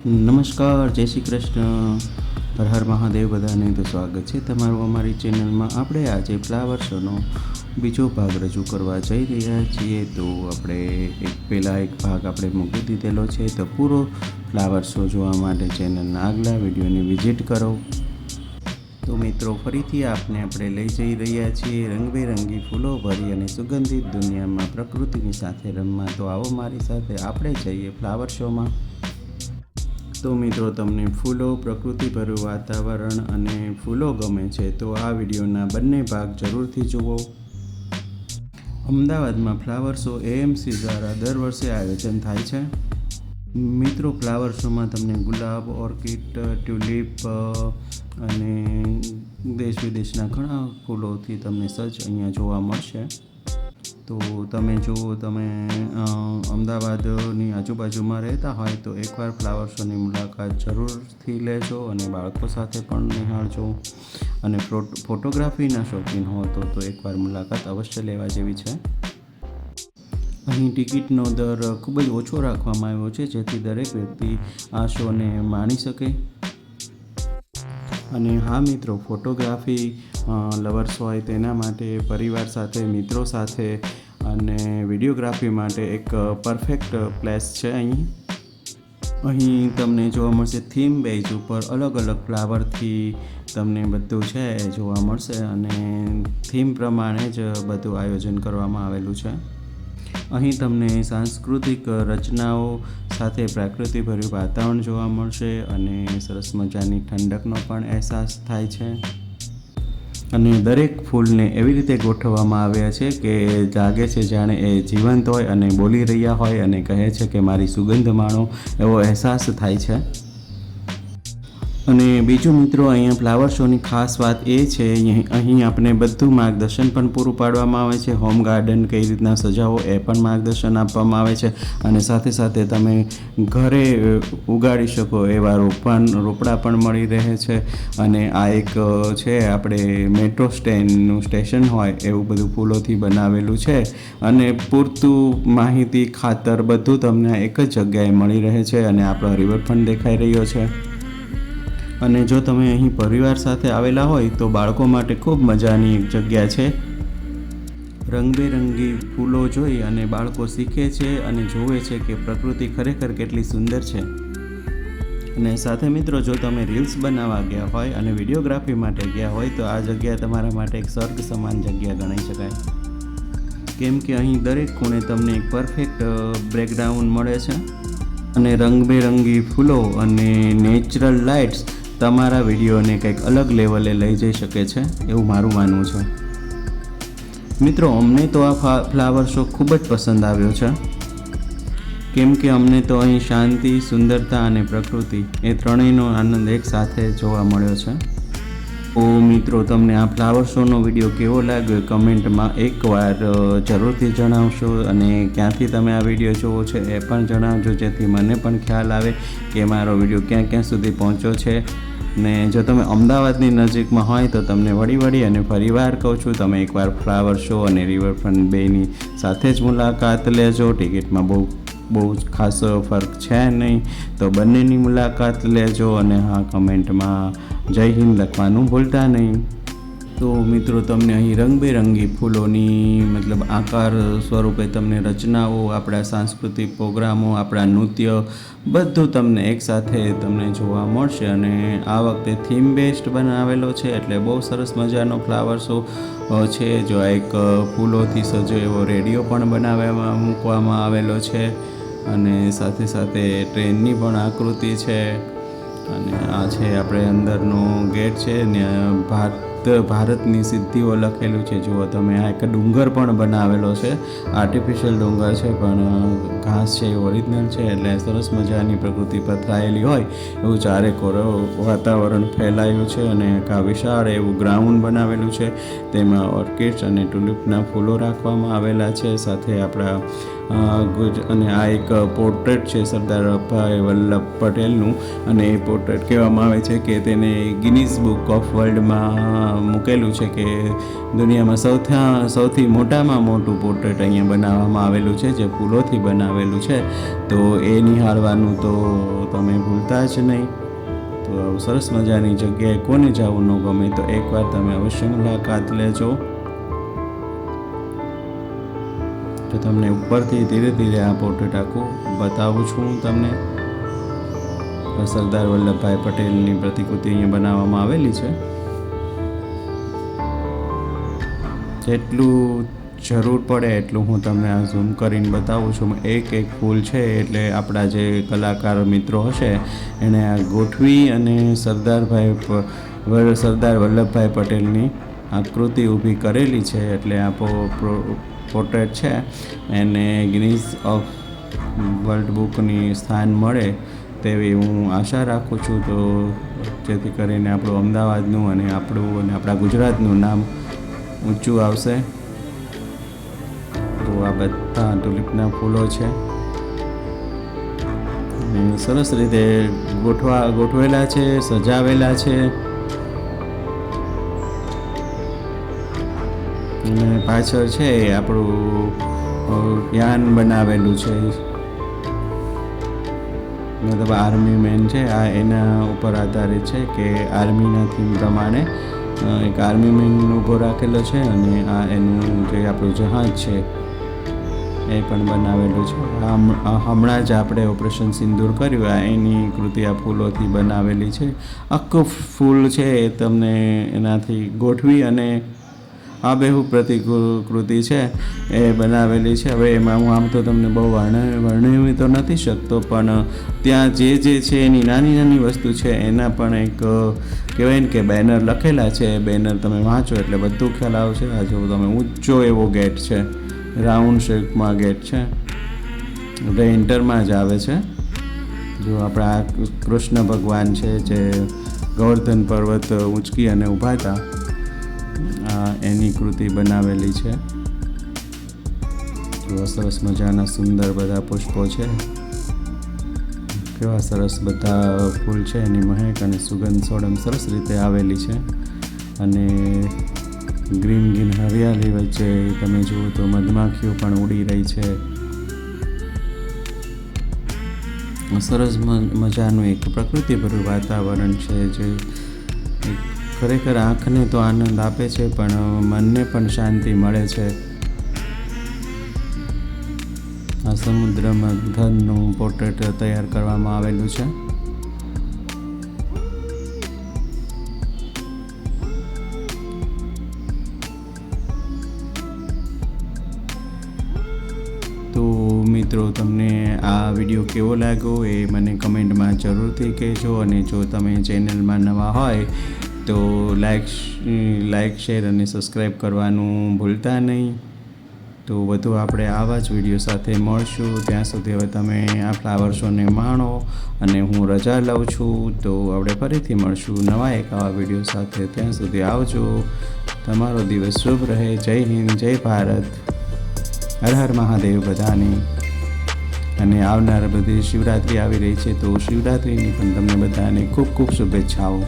નમસ્કાર, જય શ્રી કૃષ્ણ, હર હર મહાદેવ. બધાને તો સ્વાગત છે તમારું અમારી ચેનલમાં. આપણે આજે ફ્લાવર શોનો બીજો ભાગ રજૂ કરવા જઈ રહ્યા છીએ. તો આપણે પહેલાં એક ભાગ આપણે મૂકી દીધેલો છે. તો પૂરો ફ્લાવર શો જોવા માટે ચેનલના આગલા વિડીયોની વિઝિટ કરો. તો મિત્રો, ફરીથી આપણે લઈ જઈ રહ્યા છીએ રંગબેરંગી ફૂલો ભરી અને સુગંધિત દુનિયામાં પ્રકૃતિની સાથે રમવા. તો આવો મારી સાથે આપણે જઈએ ફ્લાવર શોમાં. તો મિત્રો, તમને ફૂલો, પ્રકૃતિભર્યું વાતાવરણ અને ફૂલો ગમે છે તો આ વિડીયોના બંને ભાગ જરૂરથી જુઓ. અમદાવાદમાં ફ્લાવર શો એએમસી દ્વારા દર વર્ષે આયોજન થાય છે. મિત્રો, ફ્લાવર શોમાં તમને ગુલાબ, ઓર્કિડ, ટ્યુલિપ અને દેશ વિદેશના ઘણા ફૂલોથી તમને સજ્જ અહીંયા જોવા મળશે. તો તમે અમદાવાદની આજુબાજુમાં રહેતા હોય તો એકવાર ફ્લાવર શોની મુલાકાત જરૂરથી લેજો અને બાળકો સાથે પણ નિહાળજો. અને ફોટોગ્રાફીના શોખીન હો તો એકવાર મુલાકાત અવશ્ય લેવા જેવી છે. અહીં ટિકિટનો દર ખૂબ જ ઓછો રાખવામાં આવ્યો છે, જેથી દરેક વ્યક્તિ આ શોને માણી શકે. અને હા મિત્રો, ફોટોગ્રાફી લવર્સ હોય તેના માટે પરિવાર સાથે, મિત્રો સાથે અને વિડીયોગ્રાફી માટે એક પરફેક્ટ પ્લેસ છે. અહીં તમને જોવા મળશે થીમ બેઝ ઉપર અલગ અલગ ફ્લાવરથી તમને બધું છે એ જોવા મળશે અને થીમ પ્રમાણે જ બધું આયોજન કરવામાં આવેલું છે. અહીં તમને સાંસ્કૃતિક રચનાઓ સાથે પ્રકૃતિભર્યું વાતાવરણ જોવા મળશે અને સરસ મજાની ઠંડકનો પણ અહેસાસ થાય છે. અને દરેક ફૂલને એવી રીતે ગોઠવવામાં આવ્યા છે કે લાગે છે જાણે એ જીવંત હોય અને બોલી રહ્યા હોય અને કહે છે કે મારી સુગંધ માણો, એવો અહેસાસ થાય છે. અને બીજું મિત્રો, અહીંયા ફ્લાવર શોની ખાસ વાત એ છે, અહીં આપણે બધું માર્ગદર્શન પણ પૂરું પાડવામાં આવે છે. હોમ ગાર્ડન કઈ રીતના સજાવો એ પણ માર્ગદર્શન આપવામાં આવે છે. અને સાથે સાથે તમે ઘરે ઉગાડી શકો એવા રોપડા પણ મળી રહે છે. અને આ એક છે આપણે મેટ્રો સ્ટેશનનું સ્ટેશન હોય એવું બધું ફૂલોથી બનાવેલું છે. અને પૂરતું માહિતી, ખાતર બધું તમને એક જ જગ્યાએ મળી રહે છે. અને આપણો રિવરફ્રન્ટ દેખાઈ રહ્યો છે. અને જો તમે અહીં પરિવાર સાથે આવેલા હોય તો બાળકો માટે ખૂબ મજાની એક જગ્યા છે. રંગબેરંગી ફૂલો જોઈ અને બાળકો શીખે છે અને જોવે છે કે પ્રકૃતિ ખરેખર કેટલી સુંદર છે. અને સાથે મિત્રો, જો તમે રીલ્સ બનાવવા ગયા હોય અને વિડીયોગ્રાફી માટે ગયા હોય તો આ જગ્યા તમારા માટે એક સ્વર્ગ સમાન જગ્યા ગણાઈ શકાય. કેમ કે અહીં દરેક ખૂણે તમને એક પરફેક્ટ બ્રેકગ્રાઉન્ડ મળે છે. અને રંગબેરંગી ફૂલો અને નેચરલ લાઇટ્સ તમારા વિડીયોને કંઈક અલગ લેવલે લઈ જઈ શકે છે એવું મારું માનવું છે. મિત્રો, અમને તો આ ફ્લાવર શો ખૂબ જ પસંદ આવ્યો છે. કેમ કે અમને તો અહીં શાંતિ, સુંદરતા અને પ્રકૃતિ એ ત્રણેયનો આનંદ એક સાથે જોવા મળ્યો છે. તો મિત્રો, તમને આ ફ્લાવર શોનો વિડીયો કેવો લાગ્યો કમેન્ટમાં એકવાર જરૂરથી જણાવશો. અને ક્યાંથી તમે આ વિડીયો જોવો છો એ પણ જણાવજો, જેથી મને પણ ખ્યાલ આવે કે મારો વિડીયો ક્યાં ક્યાં સુધી પહોંચ્યો છે. ને જો તમે અમદાવાદની નજીકમાં હોય તો તમને વળી અને ફરીવાર કહું છું, તમે એકવાર ફ્લાવર શો અને રિવરફ્રન્ટ બેની સાથે જ મુલાકાત લેજો. ટિકિટમાં બહુ જ ખાસો ફરક છે નહીં, તો બંનેની મુલાકાત લેજો. અને હા, કમેન્ટમાં જય હિન્દ લખવાનું ભૂલતા નહીં. તો મિત્રો, તમને અહીં રંગબેરંગી ફૂલોની આકાર સ્વરૂપે તમને રચનાઓ, આપણા સાંસ્કૃતિક પ્રોગ્રામો, આપણા નૃત્ય બધું તમને એકસાથે તમને જોવા મળશે. અને આ વખતે થીમ બેસ્ડ બનાવેલો છે એટલે બહુ સરસ મજાનો ફ્લાવર શો છે. જો એક ફૂલોથી સજો એવો રેડિયો પણ મૂકવામાં આવેલો છે. અને સાથે સાથે ટ્રેનની પણ આકૃતિ છે. અને આ છે આપણે અંદરનો ગેટ છે ને ભારતની સિદ્ધિઓ લખેલું છે. જુઓ તમે, આ એક ડુંગર પણ બનાવેલો છે. આર્ટિફિશિયલ ડુંગર છે પણ ઘાસ છે એ ઓરિજિનલ છે. એટલે સરસ મજાની પ્રકૃતિ પથરાયેલી હોય એવું ચારેકોર વાતાવરણ ફેલાયું છે. અને એક વિશાળ એવું ગ્રાઉન્ડ બનાવેલું છે. તેમાં ઓર્કિડ્સ અને ટ્યુલિપના ફૂલો રાખવામાં આવેલા છે. સાથે આપણા અને આ એક પોર્ટ્રેટ છે સરદારભાઈ વલ્લભ પટેલનું, અને એ પોર્ટ્રેટ કહેવામાં આવે છે કે તેને ગિનીઝ બુક ઓફ વર્લ્ડમાં મૂકેલું છે કે દુનિયામાં સૌથી મોટામાં મોટું પોર્ટ્રેટ અહીંયા બનાવવામાં આવેલું છે, જે ફૂલોથી બનાવેલું છે. તો એ નિહાળવાનું તો તમે ભૂલતા જ નહીં. તો સરસ મજાની જગ્યાએ કોને જવું ન ગમે, તો એકવાર તમે અવશ્ય મુલાકાત લેજો. તો તમને ઉપરથી ધીરે ધીરે આ પોર્ટ્રેટ આખું બતાવું છું હું તમને. સરદાર વલ્લભભાઈ પટેલની પ્રતિકૃતિ અહીંયા બનાવવામાં આવેલી છે. જેટલું જરૂર પડે એટલું હું તમને આ ઝૂમ કરીને બતાવું છું. એક ફૂલ છે એટલે આપણા જે કલાકાર મિત્રો હશે એણે આ ગોઠવી અને સરદાર વલ્લભભાઈ પટેલની આકૃતિ ઊભી કરેલી છે. એટલે આ પોર્ટ્રેટ છે એને ગિનીઝ ઓફ વર્લ્ડ બુકની સ્થાન મળે તેવી હું આશા રાખું છું. તો જેથી કરીને આપણું અમદાવાદનું અને આપણા ગુજરાતનું નામ ઊંચું આવશે. તો આ બધા ટુલિપના ફૂલો છે અને સરસ રીતે ગોઠવેલા છે, સજાવેલા છે. અને પાછળ છે આપણું યાન બનાવેલું છે, મતલબ આર્મી મેન છે. આ એના ઉપર આધારિત છે કે આર્મીના થીમ પ્રમાણે એક આર્મી મેન ઊભો રાખેલો છે, અને આ એનું જે આપણું જહાજ છે એ પણ બનાવેલું છે. હમણાં જ આપણે ઓપરેશન સિંદૂર કર્યું, આ એની કૃતિ આ ફૂલોથી બનાવેલી છે. આખું ફૂલ છે એ તમને એનાથી ગોઠવી અને આબેહૂબ પ્રતિકૃતિ છે એ બનાવેલી છે. હવે એમાં હું આમ તો તમને બહુ વર્ણવી તો નથી શકતો, પણ ત્યાં જે છે એની નાની નાની વસ્તુ છે એના પણ એક કહેવાય ને કે બેનર લખેલા છે. બેનર તમે વાંચો એટલે બધું ખ્યાલ આવશે. આ જો તમે ઊંચો એવો ગેટ છે, રાઉન્ડ શેપમાં ગેટ છે, એટલે એન્ટરમાં જ આવે છે. જો આપણા કૃષ્ણ ભગવાન છે જે ગોવર્ધન પર્વત ઊંચકી અને ઊભા હતા, એની કૃતિ બનાવેલી છે. કેવા સરસ મજાના સુંદર બધા પુષ્પો છે, કેવા સરસ બધા ફૂલ છે. એની મહેક અને સુગંધ સોડમ સરસ રીતે આવેલી છે. અને ગ્રીન હરિયાળી વચ્ચે તમે જુઓ તો મધમાખીઓ પણ ઉડી રહી છે. સરસ મજાનું એક પ્રકૃતિભર્યું વાતાવરણ છે, જે ખરેખર આંખને તો આનંદ આપે છે પણ મનને પણ શાંતિ મળે છે. આ સમુદ્ર મંથનનું પોર્ટ્રેટ તૈયાર કરવામાં આવેલું છે. તો મિત્રો, તમને આ વિડીયો કેવો લાગ્યો એ મને કમેન્ટમાં જરૂરથી કહેજો. અને જો તમે ચેનલમાં નવા હોય તો લાઈક શેર અને સબસ્ક્રાઈબ કરવાનું ભૂલતા નહીં. તો વધુ આપણે આવા જ વિડીયો સાથે મળશું. ત્યાં સુધી હવે તમે આ ફ્લાવર શોને માણો, અને હું રજા લઉં છું. તો આપણે ફરીથી મળશું નવા એક આવા વિડીયો સાથે. ત્યાં સુધી આવજો. તમારો દિવસ શુભ રહે. જય હિન્દ, જય ભારત, હર હર મહાદેવ બધાને. અને આવનાર બધી શિવરાત્રિ આવી રહી છે, તો શિવરાત્રિની પણ તમને બધાને ખૂબ ખૂબ શુભેચ્છાઓ.